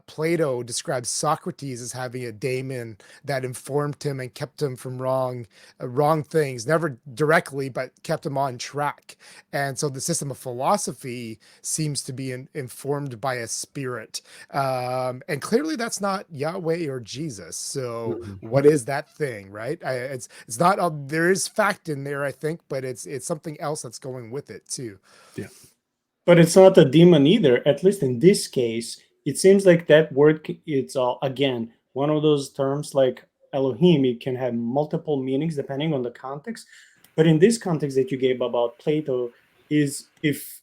Plato describes Socrates as having a daemon that informed him and kept him from wrong things, never directly, but kept him on track. And so the system of philosophy seems to be informed by a spirit. And clearly that's not Yahweh or Jesus. So Mhm. what is that thing, right? It's not, there is fact in there, I think, but it's something else that's going with it too. Yeah. But it's not a demon either. At least in this case, it seems like that word, it's again one of those terms like Elohim. It can have multiple meanings depending on the context. But in this context that you gave about Plato, is if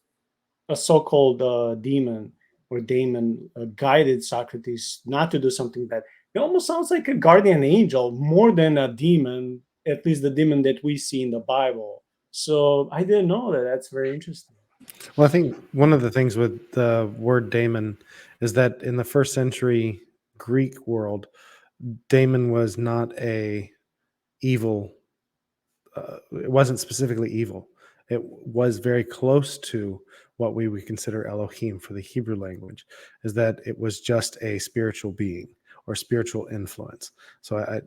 a so-called demon or daemon guided Socrates not to do something bad, it almost sounds like a guardian angel more than a demon. At least the demon that we see in the Bible. So I didn't know that. That's very interesting. Well, I think one of the things with the word daemon is that in the first century Greek world, daemon was not a evil. It wasn't specifically evil. It was very close to what we would consider Elohim for the Hebrew language, is that it was just a spiritual being or spiritual influence. So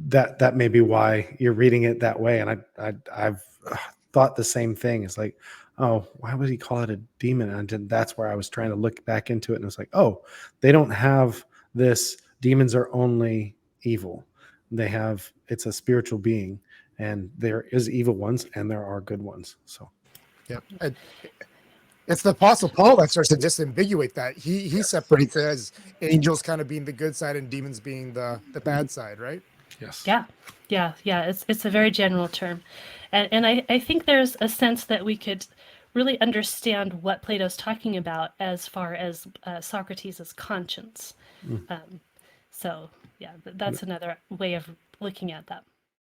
that may be why you're reading it that way. And I've thought the same thing. It's like, oh, why would he call it a demon? And that's where I was trying to look back into it, and it's like, oh, they don't have this. Demons are only evil. It's a spiritual being, and there is evil ones and there are good ones. So Yeah. It's the Apostle Paul that starts to disambiguate that. He separates it as angels kind of being the good side and demons being the bad side, right? yes. Yeah. It's a very general term, and I think there's a sense that we could really understand what Plato's talking about as far as Socrates' conscience. So yeah, that's another way of looking at that.